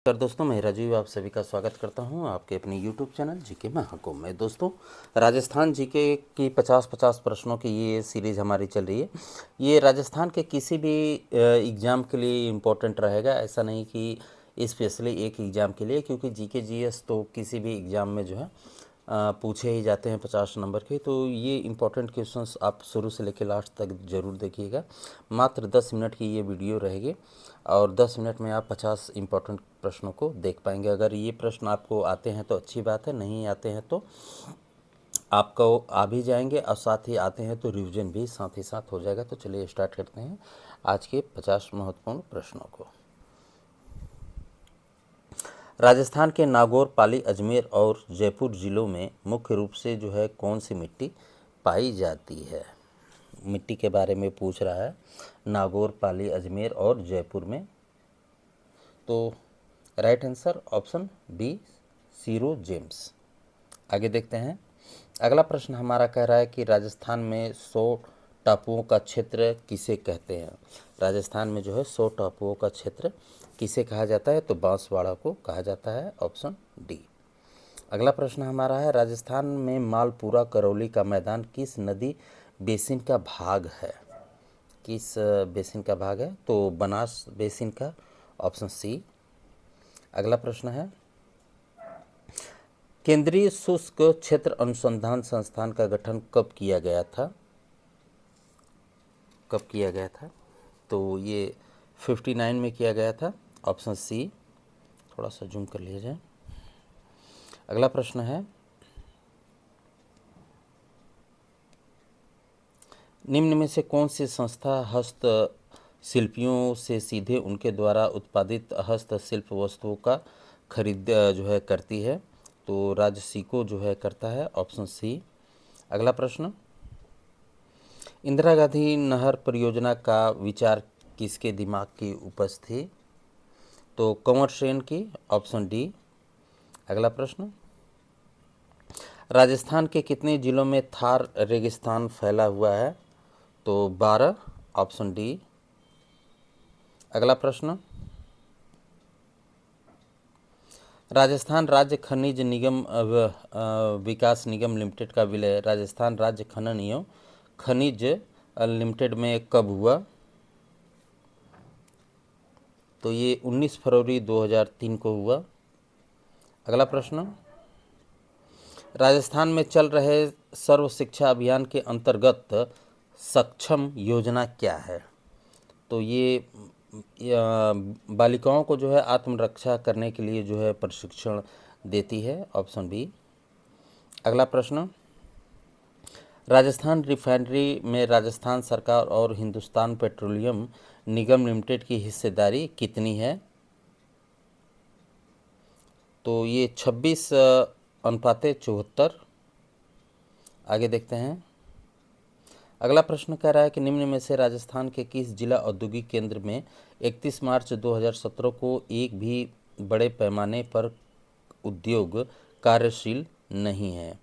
नमस्कार दोस्तों, मैं राजीव आप सभी का स्वागत करता हूं आपके अपने YouTube चैनल जीके महाकुंभ में। दोस्तों, राजस्थान जीके की 50-50 प्रश्नों की ये सीरीज़ हमारी चल रही है। ये राजस्थान के किसी भी एग्ज़ाम के लिए इम्पोर्टेंट रहेगा, ऐसा नहीं कि स्पेशली एक एग्ज़ाम के लिए, क्योंकि जीके जीएस तो किसी भी एग्ज़ाम में जो है पूछे ही जाते हैं 50 नंबर के। तो ये इम्पोर्टेंट क्वेश्चंस आप शुरू से लेकर लास्ट तक ज़रूर देखिएगा। मात्र 10 मिनट की ये वीडियो रहेगी और 10 मिनट में आप 50 इम्पोर्टेंट प्रश्नों को देख पाएंगे। अगर ये प्रश्न आपको आते हैं तो अच्छी बात है, नहीं आते हैं तो आपको आ भी जाएंगे और साथ ही आते हैं तो रिवीजन भी साथ ही साथ हो जाएगा। तो चलिए स्टार्ट करते हैं आज के 50 महत्वपूर्ण प्रश्नों को। राजस्थान के नागौर, पाली, अजमेर और जयपुर ज़िलों में मुख्य रूप से जो है कौन सी मिट्टी पाई जाती है? मिट्टी के बारे में पूछ रहा है, नागौर, पाली, अजमेर और जयपुर में। तो राइट आंसर ऑप्शन बी, सीरो जेम्स। आगे देखते हैं। अगला प्रश्न हमारा कह रहा है कि राजस्थान में 100 टापुओं का क्षेत्र किसे कहते हैं? राजस्थान में जो है 100 टापुओं का क्षेत्र किसे कहा जाता है? तो बांसवाड़ा को कहा जाता है, ऑप्शन डी। अगला प्रश्न हमारा है, राजस्थान में मालपुरा करौली का मैदान किस नदी बेसिन का भाग है? किस बेसिन का भाग है? तो बनास बेसिन का, ऑप्शन सी। अगला प्रश्न है, केंद्रीय शुष्क क्षेत्र अनुसंधान संस्थान का गठन कब किया गया था? कब किया गया था? तो ये 59 में किया गया था, ऑप्शन सी। थोड़ा सा जूम कर लिया जाए। अगला प्रश्न है, निम्न में से कौन सी संस्था हस्त शिल्पियों से सीधे उनके द्वारा उत्पादित हस्तशिल्प वस्तुओं का खरीद जो है करती है? तो राजसिको जो है करता है, ऑप्शन सी। अगला प्रश्न, इंदिरा गांधी नहर परियोजना का विचार किसके दिमाग की उपज थी? तो कंवर सेन की, ऑप्शन डी। अगला प्रश्न, राजस्थान के कितने जिलों में थार रेगिस्तान फैला हुआ है? तो 12, ऑप्शन डी। अगला प्रश्न, राजस्थान राज्य खनिज निगम विकास निगम लिमिटेड का विलय राजस्थान राज्य खनन एवं खनिज लिमिटेड में कब हुआ? तो ये 19 फरवरी 2003 को हुआ। अगला प्रश्न, राजस्थान में चल रहे सर्व शिक्षा अभियान के अंतर्गत सक्षम योजना क्या है? तो ये बालिकाओं को जो है आत्मरक्षा करने के लिए जो है प्रशिक्षण देती है, ऑप्शन बी। अगला प्रश्न, राजस्थान रिफाइनरी में राजस्थान सरकार और हिंदुस्तान पेट्रोलियम निगम लिमिटेड की हिस्सेदारी कितनी है? तो ये 26:74। आगे देखते हैं। अगला प्रश्न कह रहा है कि निम्न में से राजस्थान के किस जिला औद्योगिक केंद्र में 31 मार्च 2017 को एक भी बड़े पैमाने पर उद्योग कार्यशील नहीं है?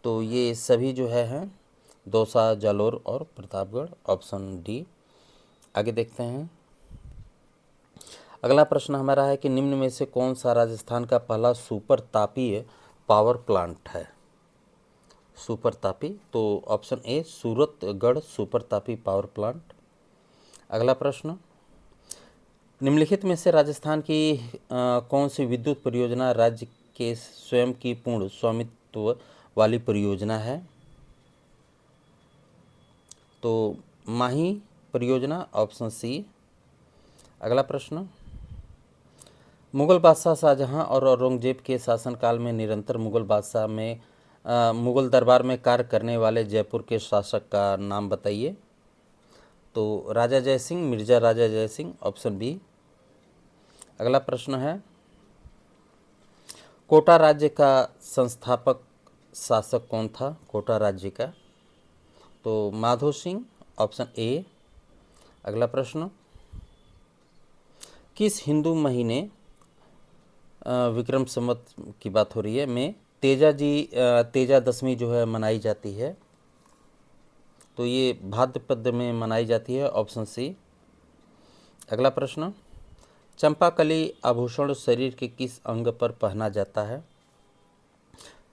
तो ये सभी जो हैं दौसा, जालोर और प्रतापगढ़, ऑप्शन डी। आगे देखते हैं। अगला प्रश्न हमारा है कि निम्न में से कौन सा राजस्थान का पहला सुपर तापीय पावर प्लांट है? सुपर तापी, तो option A, Suratgarh super Tapi power plant. अगला प्रश्न, निम्नलिखित में से राजस्थान की कौन सी विद्युत परियोजना राज्य के स्वयं की पूर्ण स्वामित्व वाली परियोजना है? तो माही परियोजना, ऑप्शन सी। अगला प्रश्न, मुगल बादशाह शाहजहां और औरंगजेब के शासनकाल में निरंतर मुगल दरबार में कार्य करने वाले जयपुर के शासक का नाम बताइए? तो राजा जय सिंह, मिर्जा राजा जय सिंह, ऑप्शन बी। अगला प्रश्न है, कोटा राज्य का संस्थापक शासक कौन था? कोटा राज्य का, तो माधो सिंह, ऑप्शन ए। अगला प्रश्न, किस हिंदू महीने विक्रम संवत की बात हो रही है में तेजा दशमी जो है मनाई जाती है? तो ये भाद्रपद में मनाई जाती है, ऑप्शन सी। अगला प्रश्न, चंपाकली आभूषण शरीर के किस अंग पर पहना जाता है?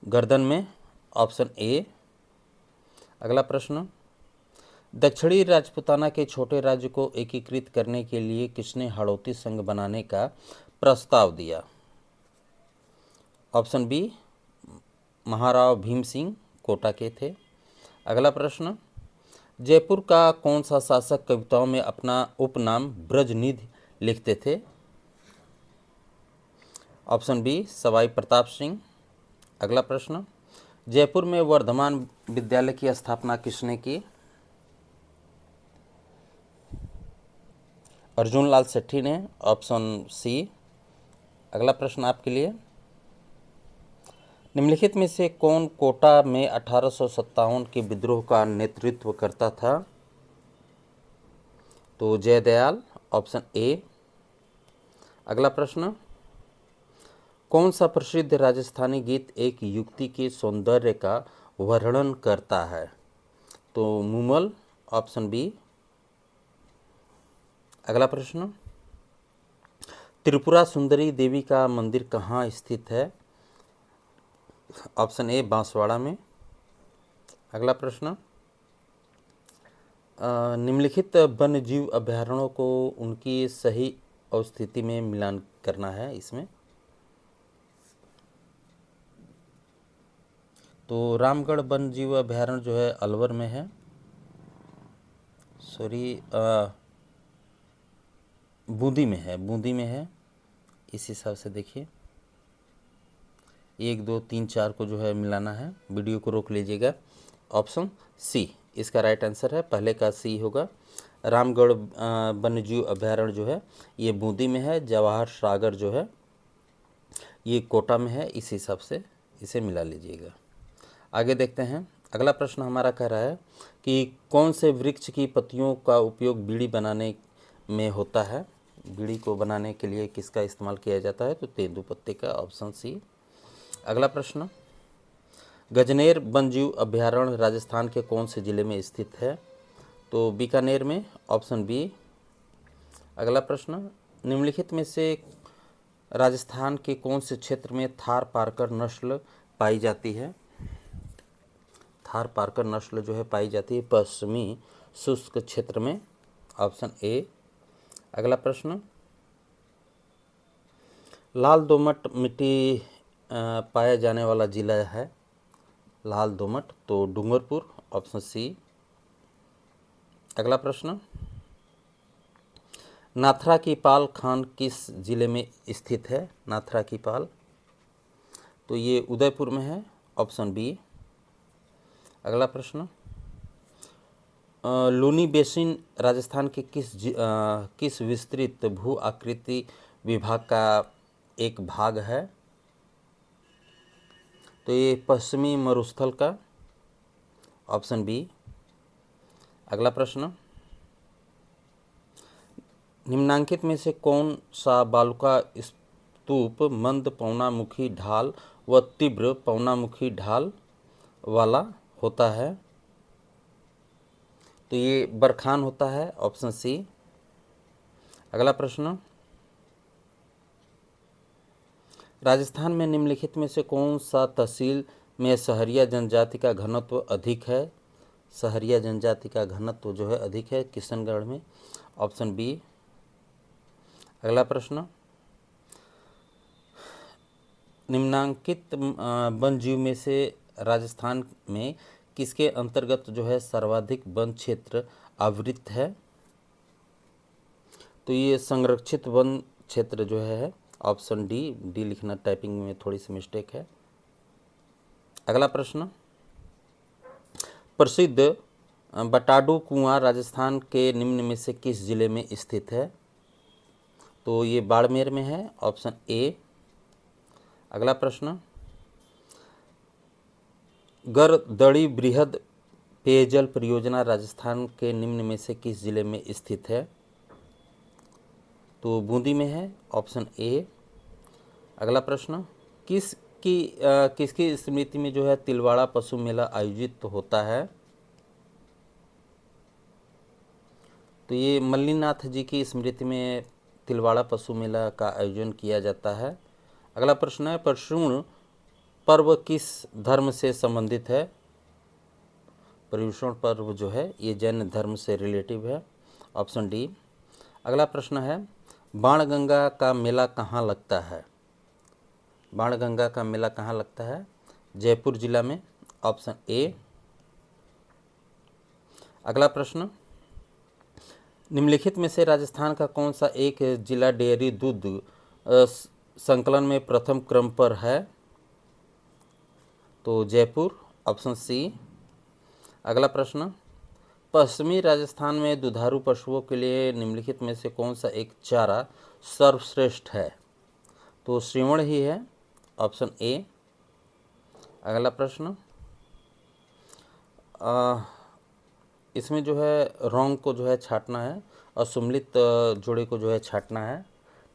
गर्दन में, ऑप्शन ए। अगला प्रश्न, दक्षिणी राजपूताना के छोटे राज्य को एकीकृत करने के लिए किसने हाड़ौती संघ बनाने का प्रस्ताव दिया? ऑप्शन बी, महाराव भीम सिंह कोटा के थे। अगला प्रश्न, जयपुर का कौन सा शासक कविताओं में अपना उपनाम ब्रजनिधि लिखते थे? Option b, Sawai Pratap Singh. अगला प्रश्न, जयपुर में वर्धमान विद्यालय की स्थापना किसने की? अर्जुन लाल सेठी ने, ऑप्शन सी। अगला प्रश्न आपके लिए, निम्नलिखित में से कौन कोटा में 1857 के विद्रोह का नेतृत्व करता था? तो जयदयाल, ऑप्शन ए। अगला प्रश्न, कौन सा प्रसिद्ध राजस्थानी गीत एक युवती के सौंदर्य का वर्णन करता है? तो मुमल, ऑप्शन बी। अगला प्रश्न, त्रिपुरा सुंदरी देवी का मंदिर कहाँ स्थित है? ऑप्शन ए, बांसवाड़ा में। अगला प्रश्न, निम्नलिखित वन्य जीव अभयारण्यों को उनकी सही अवस्थिति में मिलान करना है इसमें। तो रामगढ़ वन्य जीव अभयारण्य जो है अलवर में है, बूंदी में है। इस हिसाब से देखिए 1 2 3 4 को जो है मिलाना है। वीडियो को रोक लीजिएगा। ऑप्शन सी इसका राइट आंसर है, पहले का सी होगा। रामगढ़ वन्यजीव अभयारण्य जो है ये बूंदी में है, जवाहर सागर जो है ये कोटा में है। इस हिसाब से इसे मिला लीजिएगा। आगे देखते हैं। अगला प्रश्न हमारा कह रहा है कि कौन से वृक्ष की पत्तियों का उपयोग बीड़ी बनाने में होता है? बीड़ी को बनाने के लिए किसका इस्तेमाल किया जाता है? तो तेंदू पत्ते का, ऑप्शन सी। अगला प्रश्न, गजनेर वन्यजीव अभयारण्य राजस्थान के कौन से जिले में स्थित है? तो बीकानेर में, ऑप्शन बी। अगला प्रश्न, निम्नलिखित में से राजस्थान के कौन से क्षेत्र में थार पारकर नस्ल पाई जाती है? थार पारकर नस्ल जो है पाई जाती है पश्चिमी शुष्क क्षेत्र में, ऑप्शन ए। अगला प्रश्न, लाल दोमट मिट्टी पाया जाने वाला जिला है लाल दोमट, तो डूंगरपुर, ऑप्शन सी। अगला प्रश्न, नाथरा की पाल खान किस जिले में स्थित है? नाथरा की पाल, तो ये उदयपुर में है, ऑप्शन बी। अगला प्रश्न, लूनी बेसिन राजस्थान के किस विस्तृत भू आकृति विभाग का एक भाग है? तो ये पश्चिमी मरुस्थल का, ऑप्शन बी। अगला प्रश्न, निम्नांकित में से कौन सा बालुका स्तूप मंद पौनामुखी ढाल व तीव्र पौनामुखी ढाल वाला होता है? तो ये बरखान होता है, ऑप्शन सी। अगला प्रश्न, राजस्थान में निम्नलिखित में से कौन सा तहसील में सहरिया जनजाति का घनत्व अधिक है? सहरिया जनजाति का घनत्व जो है अधिक है किशनगढ़ में, ऑप्शन बी। अगला प्रश्न, निम्नांकित वन्यजीव में से राजस्थान में किसके अंतर्गत जो है सर्वाधिक वन क्षेत्र आवृत है? तो ये संरक्षित वन क्षेत्र जो है, ऑप्शन डी लिखना टाइपिंग में थोड़ी सी मिस्टेक है। अगला प्रश्न, प्रसिद्ध बटाडू कुआं राजस्थान के निम्न में से किस जिले में स्थित है? तो ये बाड़मेर में है, ऑप्शन ए। अगला प्रश्न, गरदड़ी बृहद पेयजल परियोजना राजस्थान के निम्न में से किस जिले में स्थित है? तो बूंदी में है, ऑप्शन ए। अगला प्रश्न, किसकी स्मृति में जो है तिलवाड़ा पशु मेला आयोजित होता है? तो ये मल्लीनाथ जी की स्मृति में तिलवाड़ा पशु मेला का आयोजन किया जाता है? अगला प्रश्न है, पर्युषण पर्व किस धर्म से संबंधित है? पर्युषण पर्व जो है ये जैन धर्म से रिलेटिव है, ऑप्शन डी। अगला प्रश्न है, बाणगंगा का मेला कहाँ लगता है? बाणगंगा का मेला कहाँ लगता है? जयपुर जिला में, ऑप्शन ए। अगला प्रश्न, निम्नलिखित में से राजस्थान का कौन सा एक जिला डेयरी दूध संकलन में प्रथम क्रम पर है? तो जयपुर, ऑप्शन सी। अगला प्रश्न, पश्चिमी राजस्थान में दुधारू पशुओं के लिए निम्नलिखित में से कौन सा एक चारा सर्वश्रेष्ठ है? तो श्रीवण ही है, ऑप्शन ए। अगला प्रश्न, इसमें जो है रॉन्ग को जो है छांटना है और सुम्मिलित जोड़े को जो है छांटना है।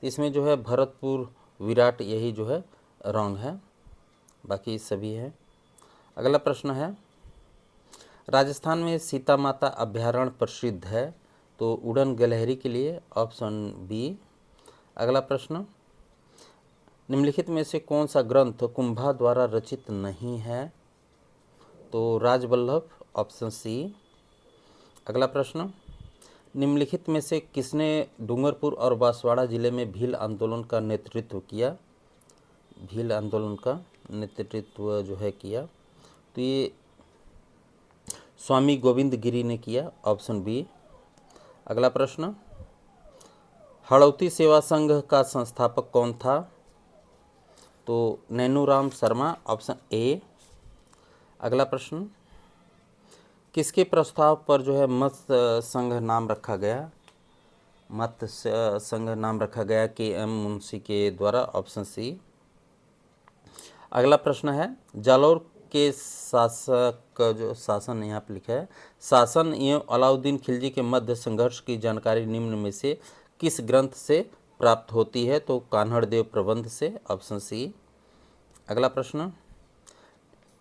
इसमें जो है भरतपुर विराट यही जो है रॉन्ग है, बाकी सभी है। अगला प्रश्न है, राजस्थान में सीता माता अभ्यारण्य प्रसिद्ध है? तो उड़न गिलहरी के लिए, ऑप्शन बी। अगला प्रश्न, निम्नलिखित में से कौन सा ग्रंथ कुंभा द्वारा रचित नहीं है? तो राजवल्लभ, ऑप्शन सी। अगला प्रश्न, निम्नलिखित में से किसने डूंगरपुर और बांसवाड़ा जिले में भील आंदोलन का नेतृत्व किया? भील आंदोलन का नेतृत्व जो है किया, तो ये स्वामी गोविंद गिरी ने किया, ऑप्शन बी। अगला प्रश्न, हड़ौती सेवा संघ का संस्थापक कौन था? तो नैनूराम शर्मा, ऑप्शन ए। अगला प्रश्न, किसके प्रस्ताव पर जो है मत्स्य संघ नाम रखा गया? मत्स्य संघ नाम रखा गया के.एम. मुंशी के द्वारा, ऑप्शन सी। अगला प्रश्न है, जालौर के शासक जो शासन यहाँ पर लिखा है, शासन एवं अलाउद्दीन खिलजी के मध्य संघर्ष की जानकारी निम्न में से किस ग्रंथ से प्राप्त होती है? तो कान्हड़देव प्रबंध से, ऑप्शन सी। अगला प्रश्न,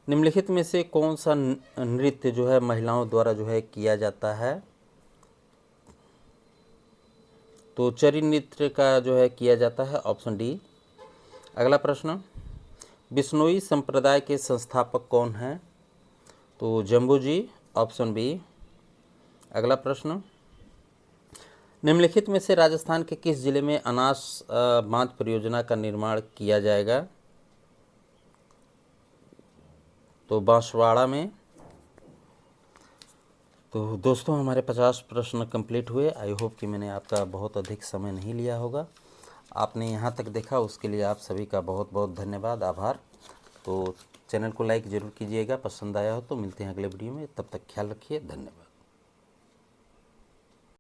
निम्नलिखित में से कौन सा नृत्य जो है महिलाओं द्वारा जो है किया जाता है? तो चरी नृत्य का जो है किया जाता है, ऑप्शन डी। अगला प्रश्न, बिश्नोई संप्रदाय के संस्थापक कौन हैं? तो जम्बू जी, ऑप्शन बी। अगला प्रश्न, निम्नलिखित में से राजस्थान के किस जिले में अनास बांध परियोजना का निर्माण किया जाएगा? तो बांसवाड़ा में। तो दोस्तों, हमारे 50 प्रश्न कंप्लीट हुए। आई होप कि मैंने आपका बहुत अधिक समय नहीं लिया होगा। आपने यहाँ तक देखा उसके लिए आप सभी का बहुत बहुत धन्यवाद, आभार। तो चैनल को लाइक ज़रूर कीजिएगा, पसंद आया हो तो। मिलते हैं अगले वीडियो में, तब तक ख्याल रखिए, धन्यवाद।